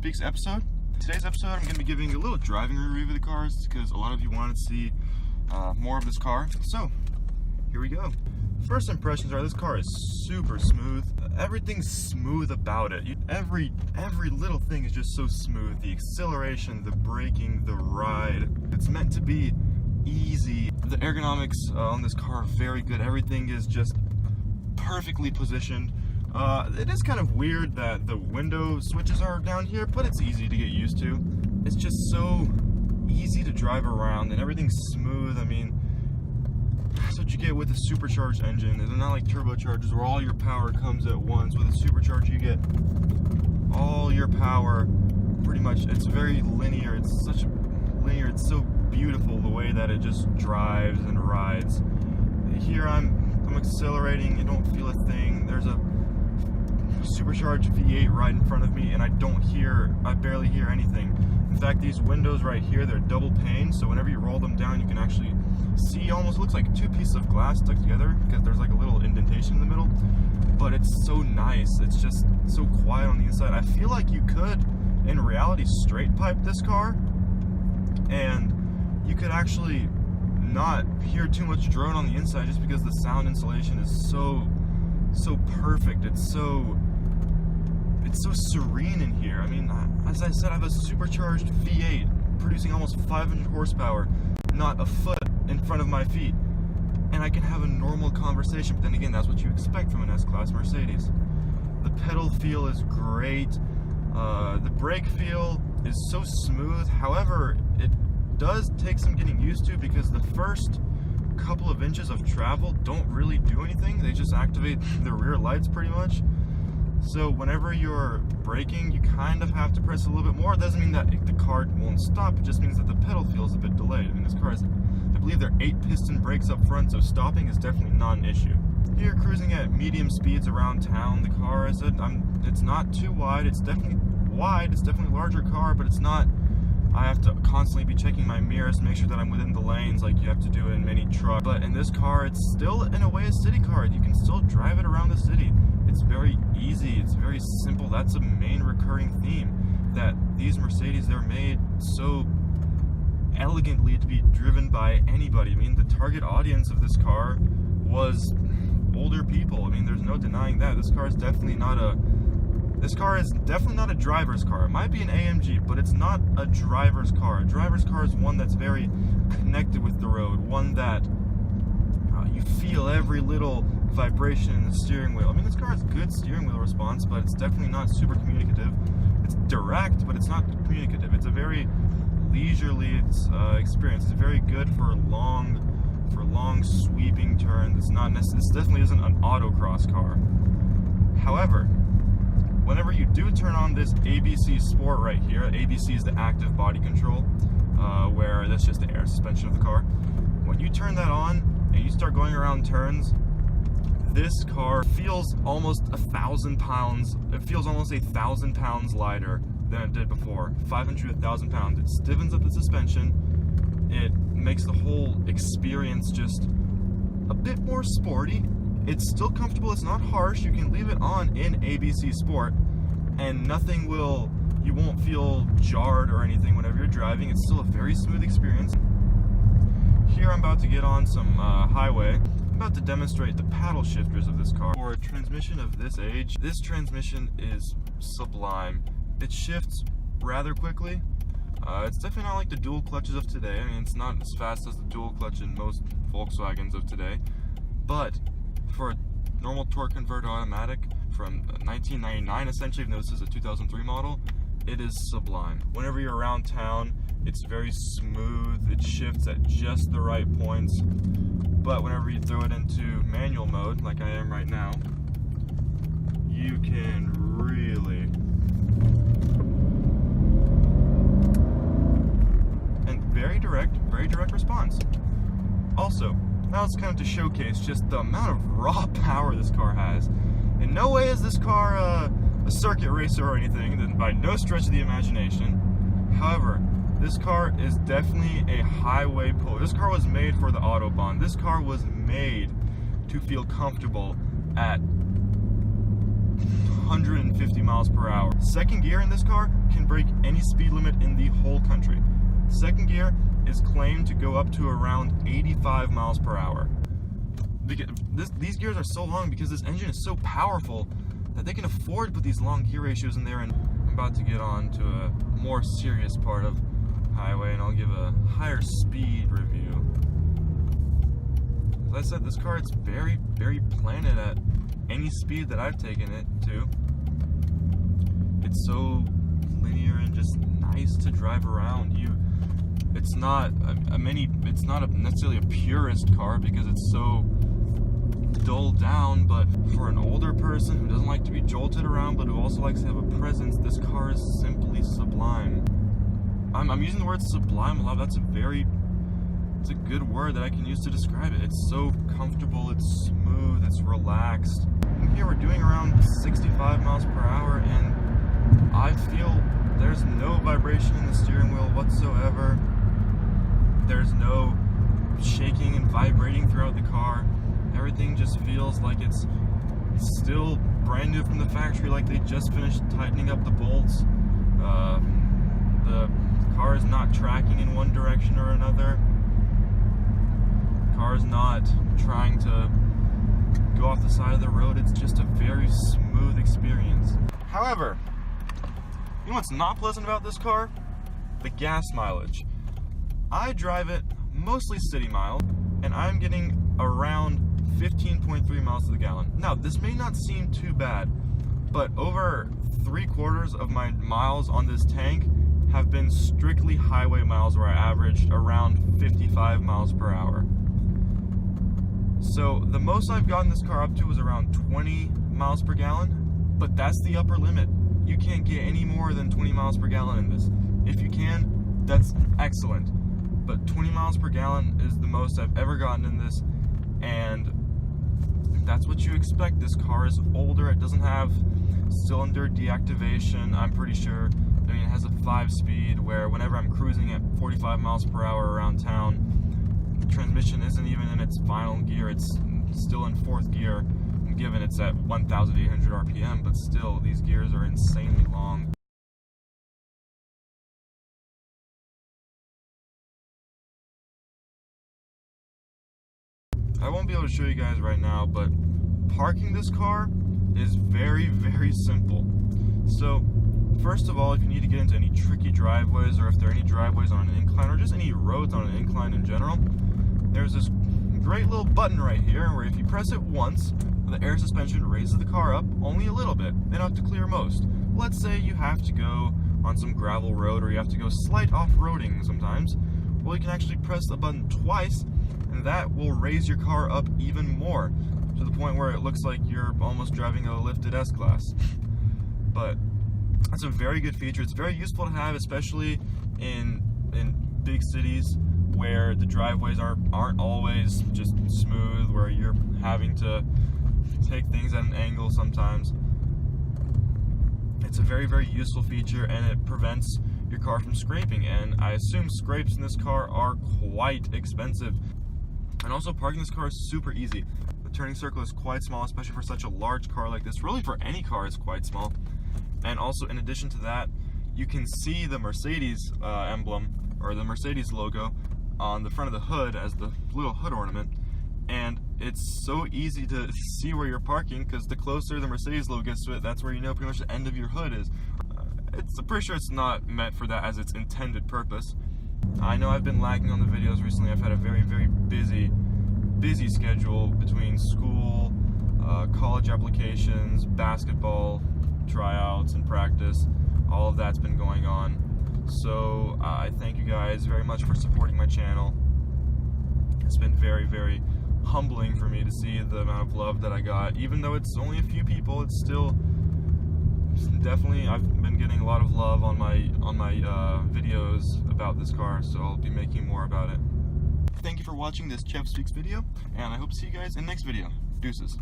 ChevSpeaks episode. Today's episode, I'm going to be giving a little driving review of the cars because a lot of you wanted to see more of this car. So, here we go. First impressions are this car is super smooth. Everything's smooth about it. Every little thing is just so smooth. The acceleration, the braking, the ride. It's meant to be easy. The ergonomics on this car are very good. Everything is just perfectly positioned. It is kind of weird that the window switches are down here, but it's easy to get used to. It's just so easy to drive around and everything's smooth. I mean, that's what you get with a supercharged engine. They're not like turbochargers where all your power comes at once. With a supercharger, you get all your power pretty much. It's very linear. It's such linear. It's so beautiful the way that it just drives and rides. Here I'm accelerating. You don't feel a thing. There's a supercharged V8 right in front of me, and I barely hear anything. In fact, these windows right here, they're double pane, so whenever you roll them down, you can actually see, almost looks like two pieces of glass stuck together because there's like a little indentation in the middle. But it's so nice. It's just so quiet on the inside. I feel like you could, in reality, straight pipe this car, and you could actually not hear too much drone on the inside just because the sound insulation is so perfect. It's so serene in here. I mean, as I said, I have a supercharged V8 producing almost 500 horsepower, not a foot in front of my feet, and I can have a normal conversation. But then again, that's what you expect from an S-Class Mercedes. The pedal feel is great. The brake feel is so smooth. However, it does take some getting used to because the first couple of inches of travel don't really do anything. They just activate the rear lights pretty much. So whenever you're braking, you kind of have to press a little bit more. It doesn't mean that the car won't stop. It just means that the pedal feels a bit delayed. I mean, this car has, I believe they're 8-piston brakes up front, so stopping is definitely not an issue. Here, cruising at medium speeds around town, the car, as I said, it's not too wide. It's definitely wide. It's definitely a larger car, but it's not. I have to constantly be checking my mirrors to make sure that I'm within the lanes like you have to do in many trucks. But in this car, it's still, in a way, a city car. You can still drive it around the city. It's very easy. It's very simple. That's a main recurring theme, that these Mercedes, they're made so elegantly to be driven by anybody. I mean, the target audience of this car was older people. I mean, there's no denying that. This car is definitely not a driver's car. It might be an AMG, but it's not a driver's car. A driver's car is one that's very connected with the road, one that you feel every little vibration in the steering wheel. I mean, this car has good steering wheel response, but it's definitely not super communicative. It's direct, but it's not communicative. It's a very leisurely experience. It's very good for long sweeping turns. It's not necessarily. This definitely isn't an autocross car. However, whenever you do turn on this ABC Sport right here, ABC is the active body control, where that's just the air suspension of the car. When you turn that on and you start going around turns, this car feels almost 1,000 pounds. It feels almost 1,000 pounds lighter than it did before. 500 to 1,000 pounds. It stiffens up the suspension. It makes the whole experience just a bit more sporty. It's still comfortable. It's not harsh. You can leave it on in ABC Sport, and you won't feel jarred or anything whenever you're driving. It's still a very smooth experience. Here I'm about to get on some highway. I'm about to demonstrate the paddle shifters of this car. For a transmission of this age, this transmission is sublime. It shifts rather quickly. It's definitely not like the dual clutches of today. I mean, it's not as fast as the dual clutch in most Volkswagens of today. But for a normal torque converter automatic from 1999, essentially, even though this is a 2003 model, it is sublime. Whenever you're around town, it's very smooth. It shifts at just the right points. But whenever you throw it into manual mode, like I am right now, you can really, and very direct response. Also, now it's kind of to showcase just the amount of raw power this car has. In no way is this car a circuit racer or anything, then by no stretch of the imagination. However, this car is definitely a highway puller. This car was made for the Autobahn. This car was made to feel comfortable at 150 miles per hour. Second gear in this car can break any speed limit in the whole country. Second gear is claimed to go up to around 85 miles per hour. These gears are so long because this engine is so powerful that they can afford to put these long gear ratios in there. And I'm about to get on to a more serious part of highway, and I'll give a higher speed review. As I said, this car, it's very, very planted at any speed that I've taken it to. It's so linear and just nice to drive around. It's not necessarily a purist car because it's so dulled down, but for an older person who doesn't like to be jolted around but who also likes to have a presence, this car is simply sublime. I'm using the word sublime a lot. It's a good word that I can use to describe it. It's so comfortable, it's smooth, it's relaxed. And here we're doing around 65 miles per hour, and I feel there's no vibration in the steering wheel whatsoever. There's no shaking and vibrating throughout the car. Everything just feels like it's still brand new from the factory, like they just finished tightening up the bolts. The car is not tracking in one direction or another. The car is not trying to go off the side of the road. It's just a very smooth experience. However, you know what's not pleasant about this car? The gas mileage. I drive it mostly city miles, and I'm getting around 15.3 miles to the gallon. Now, this may not seem too bad, but over 3/4 of my miles on this tank have been strictly highway miles, where I averaged around 55 miles per hour. So the most I've gotten this car up to was around 20 miles per gallon, but that's the upper limit. You can't get any more than 20 miles per gallon in this. If you can, that's excellent. But 20 miles per gallon is the most I've ever gotten in this, and that's what you expect. This car is older. It doesn't have cylinder deactivation, I'm pretty sure. I mean, it has a 5-speed where whenever I'm cruising at 45 miles per hour around town, the transmission isn't even in its final gear. It's still in 4th gear, given it's at 1,800 RPM, but still, these gears are insanely long. I won't be able to show you guys right now, but parking this car is very, very simple. So, first of all, if you need to get into any tricky driveways, or if there are any driveways on an incline, or just any roads on an incline in general, there's this great little button right here where if you press it once, the air suspension raises the car up only a little bit, enough to clear most. Let's say you have to go on some gravel road, or you have to go slight off-roading sometimes. Well, you can actually press the button twice, and that will raise your car up even more, to the point where it looks like you're almost driving a lifted S-Class. But that's a very good feature. It's very useful to have, especially in big cities where the driveways aren't always just smooth, where you're having to take things at an angle sometimes. It's a very, very useful feature, and it prevents your car from scraping, and I assume scrapes in this car are quite expensive. And also, parking this car is super easy. The turning circle is quite small, especially for such a large car like this. Really, for any car, it's quite small. And also, in addition to that, you can see the Mercedes emblem, or the Mercedes logo, on the front of the hood as the little hood ornament. And it's so easy to see where you're parking, because the closer the Mercedes logo gets to it, that's where you know pretty much the end of your hood is. I'm pretty sure it's not meant for that as its intended purpose. I know I've been lagging on the videos recently. I've had a very, very busy schedule between school, college applications, basketball tryouts and practice. All of that's been going on. So I thank you guys very much for supporting my channel. It's been very, very humbling for me to see the amount of love that I got. Even though it's only a few people, it's still definitely, I've been getting a lot of love on my videos about this car, so I'll be making more about it. Thank you for watching this ChevSpeaks video, and I hope to see you guys in the next video. Deuces.